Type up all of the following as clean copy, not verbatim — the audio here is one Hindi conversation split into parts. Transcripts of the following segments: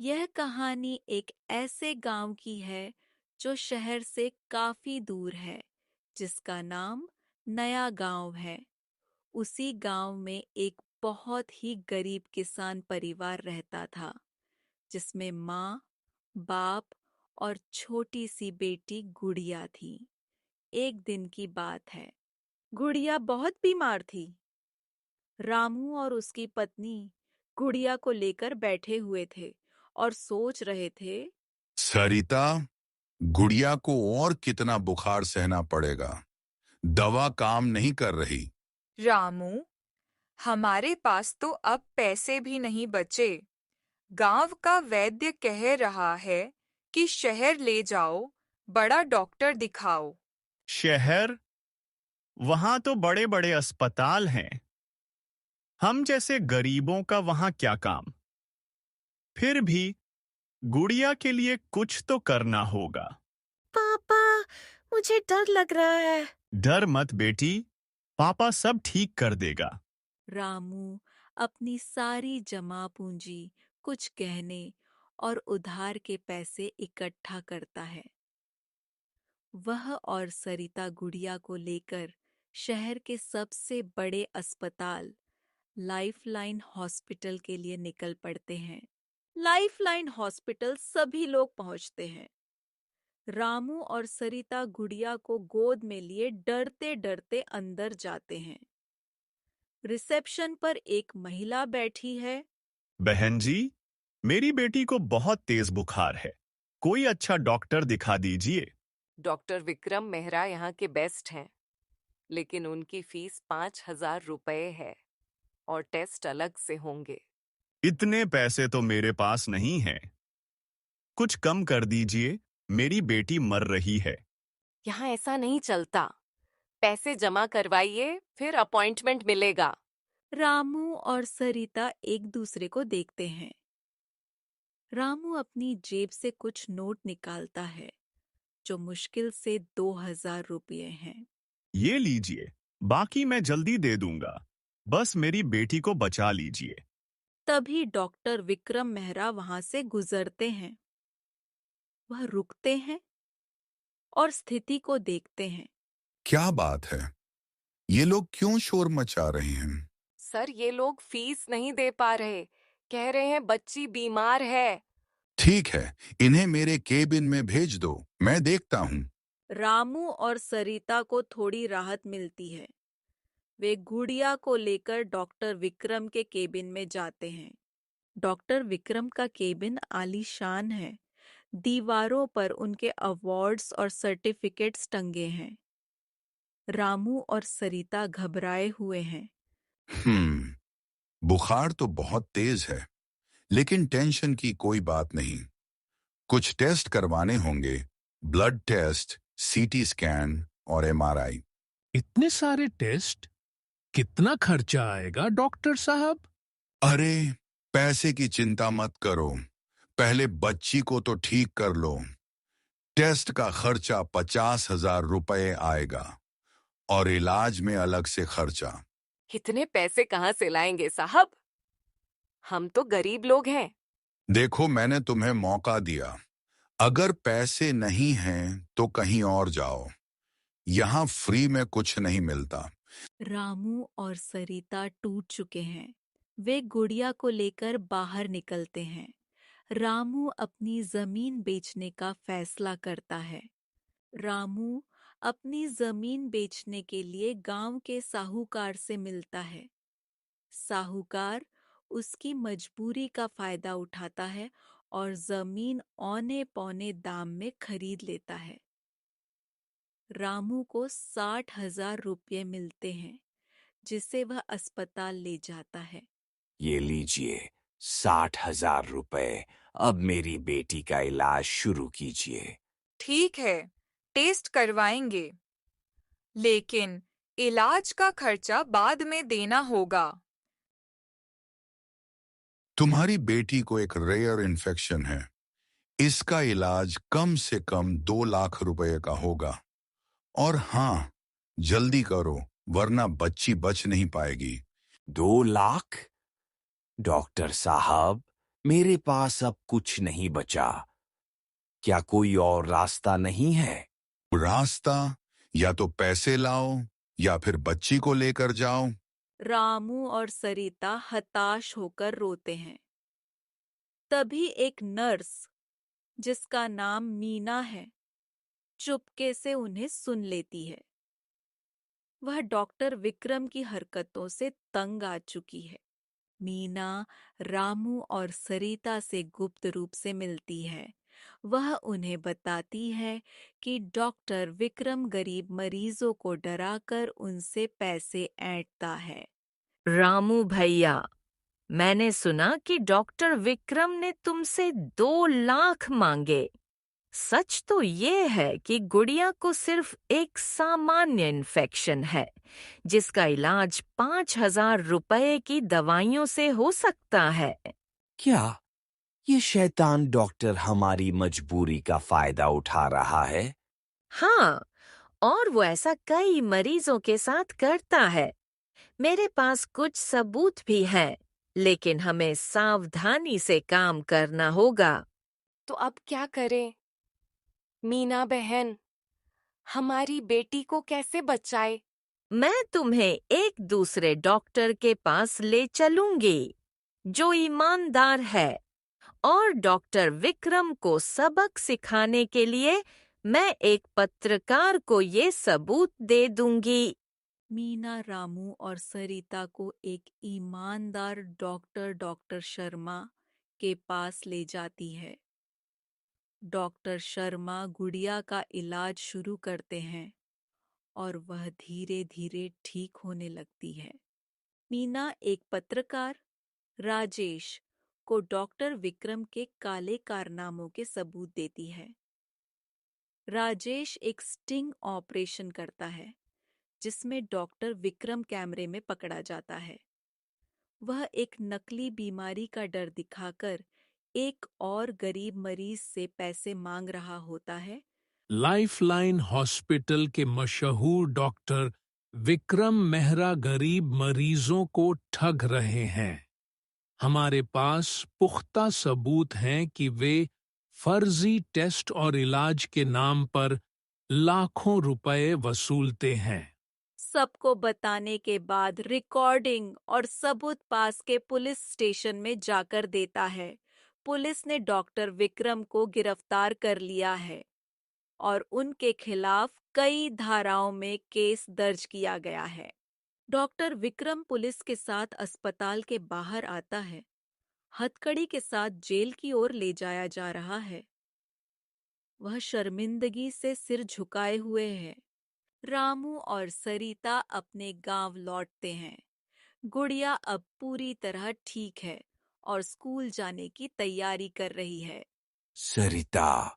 यह कहानी एक ऐसे गांव की है जो शहर से काफी दूर है, जिसका नाम नया गांव है। उसी गांव में एक बहुत ही गरीब किसान परिवार रहता था, जिसमें माँ, बाप और छोटी सी बेटी गुड़िया थी। एक दिन की बात है। गुड़िया बहुत बीमार थी। रामू और उसकी पत्नी गुड़िया को लेकर बैठे हुए थे और सोच रहे थे। सरिता, गुड़िया को और कितना बुखार सहना पड़ेगा। दवा काम नहीं कर रही। रामू, हमारे पास तो अब पैसे भी नहीं बचे। गांव का वैद्य कह रहा है कि शहर ले जाओ, बड़ा डॉक्टर दिखाओ। शहर? वहां तो बड़े बड़े अस्पताल हैं। हम जैसे गरीबों का वहां क्या काम? फिर भी गुड़िया के लिए कुछ तो करना होगा। पापा, मुझे डर लग रहा है। डर मत बेटी, पापा सब ठीक कर देगा। रामू अपनी सारी जमा पूंजी, कुछ गहने और उधार के पैसे इकट्ठा करता है। वह और सरिता गुड़िया को लेकर शहर के सबसे बड़े अस्पताल लाइफलाइन हॉस्पिटल के लिए निकल पड़ते हैं। लाइफलाइन हॉस्पिटल सभी लोग पहुंचते हैं। रामू और सरिता गुड़िया को गोद में लिए डरते डरते अंदर जाते हैं। रिसेप्शन पर एक महिला बैठी है। बहन जी, मेरी बेटी को बहुत तेज बुखार है। कोई अच्छा डॉक्टर दिखा दीजिए। डॉक्टर विक्रम मेहरा यहाँ के बेस्ट हैं, लेकिन उनकी फीस 5,000 रुपए है और टेस्ट अलग से होंगे। इतने पैसे तो मेरे पास नहीं हैं। कुछ कम कर दीजिए, मेरी बेटी मर रही है। यहाँ ऐसा नहीं चलता। पैसे जमा करवाइए, फिर अपॉइंटमेंट मिलेगा। रामू और सरिता एक दूसरे को देखते हैं। रामू अपनी जेब से कुछ नोट निकालता है, जो मुश्किल से 2,000 रुपये हैं। ये लीजिए, बाकी मैं जल्दी दे दूंगा। बस मेरी बेटी को बचा लीजिए। तभी डॉक्टर विक्रम मेहरा वहां से गुजरते हैं। वह रुकते हैं और स्थिति को देखते हैं। क्या बात है? ये लोग क्यों शोर मचा रहे हैं? सर, ये लोग फीस नहीं दे पा रहे। कह रहे हैं बच्ची बीमार है। ठीक है, इन्हें मेरे केबिन में भेज दो, मैं देखता हूँ। रामू और सरिता को थोड़ी राहत मिलती है। वे गुड़िया को लेकर डॉक्टर विक्रम के केबिन में जाते हैं। डॉक्टर विक्रम का केबिन आलीशान है। दीवारों पर उनके अवार्ड्स और सर्टिफिकेट्स टंगे हैं। रामू और सरिता घबराए हुए हैं। बुखार तो बहुत तेज है, लेकिन टेंशन की कोई बात नहीं। कुछ टेस्ट करवाने होंगे, ब्लड टेस्ट, सीटी स्कैन और एमआरआई। इतने सारे टेस्ट? कितना खर्चा आएगा डॉक्टर साहब? अरे, पैसे की चिंता मत करो, पहले बच्ची को तो ठीक कर लो। टेस्ट का खर्चा 50,000 रुपए आएगा और इलाज में अलग से खर्चा। इतने पैसे कहाँ से लाएंगे साहब? हम तो गरीब लोग हैं। देखो, मैंने तुम्हें मौका दिया। अगर पैसे नहीं हैं तो कहीं और जाओ, यहाँ फ्री में कुछ नहीं मिलता। रामू और सरिता टूट चुके हैं। वे गुड़िया को लेकर बाहर निकलते हैं। रामू अपनी जमीन बेचने का फैसला करता है। रामू अपनी जमीन बेचने के लिए गांव के साहूकार से मिलता है। साहूकार उसकी मजबूरी का फायदा उठाता है और जमीन औने पौने दाम में खरीद लेता है। रामू को 60,000 रुपये मिलते हैं, जिसे वह अस्पताल ले जाता है। ये लीजिए 60,000 रुपए। अब मेरी बेटी का इलाज शुरू कीजिए। ठीक है, टेस्ट करवाएंगे, लेकिन इलाज का खर्चा बाद में देना होगा। तुम्हारी बेटी को एक रेयर इन्फेक्शन है, इसका इलाज कम से कम 2 लाख रुपए का होगा। और हाँ, जल्दी करो, वरना बच्ची बच नहीं पाएगी। 2 लाख? डॉक्टर साहब, मेरे पास अब कुछ नहीं बचा। क्या कोई और रास्ता नहीं है? रास्ता? या तो पैसे लाओ या फिर बच्ची को लेकर जाओ। रामू और सरिता हताश होकर रोते हैं। तभी एक नर्स, जिसका नाम मीना है, चुपके से उन्हें सुन लेती है। वह डॉक्टर विक्रम की हरकतों से तंग आ चुकी है। मीना रामू और सरिता से गुप्त रूप से मिलती है। वह उन्हें बताती है कि डॉक्टर विक्रम गरीब मरीजों को डराकर उनसे पैसे ऐंठता है। रामू भैया, मैंने सुना कि डॉक्टर विक्रम ने तुमसे 2 लाख मांगे। सच तो ये है कि गुड़िया को सिर्फ एक सामान्य इन्फेक्शन है, जिसका इलाज 5,000 रुपए की दवाइयों से हो सकता है। क्या ये शैतान डॉक्टर हमारी मजबूरी का फायदा उठा रहा है? हाँ, और वो ऐसा कई मरीजों के साथ करता है। मेरे पास कुछ सबूत भी हैं, लेकिन हमें सावधानी से काम करना होगा। तो अब क्या करें? मीना बहन, हमारी बेटी को कैसे बचाए? मैं तुम्हें एक दूसरे डॉक्टर के पास ले चलूंगी, जो ईमानदार है, और डॉक्टर विक्रम को सबक सिखाने के लिए मैं एक पत्रकार को ये सबूत दे दूंगी। मीना रामू और सरिता को एक ईमानदार डॉक्टर शर्मा के पास ले जाती है। डॉक्टर शर्मा गुड़िया का इलाज शुरू करते हैं और वह धीरे धीरे ठीक होने लगती है। मीना एक पत्रकार, राजेश, को डॉक्टर विक्रम के काले कारनामों के सबूत देती है। राजेश एक स्टिंग ऑपरेशन करता है, जिसमें डॉक्टर विक्रम कैमरे में पकड़ा जाता है। वह एक नकली बीमारी का डर दिखाकर एक और गरीब मरीज से पैसे मांग रहा होता है। लाइफलाइन हॉस्पिटल के मशहूर डॉक्टर विक्रम मेहरा गरीब मरीजों को ठग रहे हैं। हमारे पास पुख्ता सबूत हैं कि वे फर्जी टेस्ट और इलाज के नाम पर लाखों रुपए वसूलते हैं। सबको बताने के बाद रिकॉर्डिंग और सबूत पास के पुलिस स्टेशन में जाकर देता है। पुलिस ने डॉक्टर विक्रम को गिरफ्तार कर लिया है और उनके खिलाफ कई धाराओं में केस दर्ज किया गया है। डॉक्टर विक्रम पुलिस के साथ अस्पताल के बाहर आता है। हथकड़ी के साथ जेल की ओर ले जाया जा रहा है। वह शर्मिंदगी से सिर झुकाए हुए है। रामू और सरिता अपने गांव लौटते हैं। गुड़िया अब पूरी तरह ठीक है और स्कूल जाने की तैयारी कर रही है। सरिता,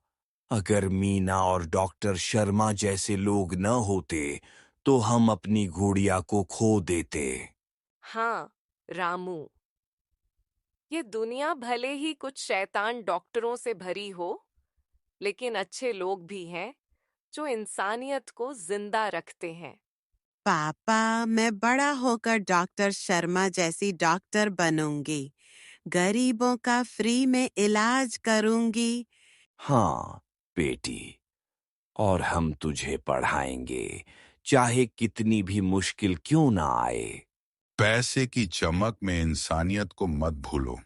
अगर मीना और डॉक्टर शर्मा जैसे लोग न होते तो हम अपनी गुड़िया को खो देते। हाँ, रामू, ये दुनिया भले ही कुछ शैतान डॉक्टरों से भरी हो, लेकिन अच्छे लोग भी हैं जो इंसानियत को जिंदा रखते हैं। पापा, मैं बड़ा होकर डॉक्टर शर्मा जैसी डॉक्टर बनूंगी। गरीबों का फ्री में इलाज करूंगी। हाँ बेटी, और हम तुझे पढ़ाएंगे, चाहे कितनी भी मुश्किल क्यों ना आए। पैसे की चमक में इंसानियत को मत भूलो।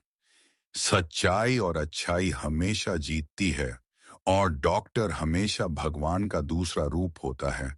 सच्चाई और अच्छाई हमेशा जीतती है और डॉक्टर हमेशा भगवान का दूसरा रूप होता है।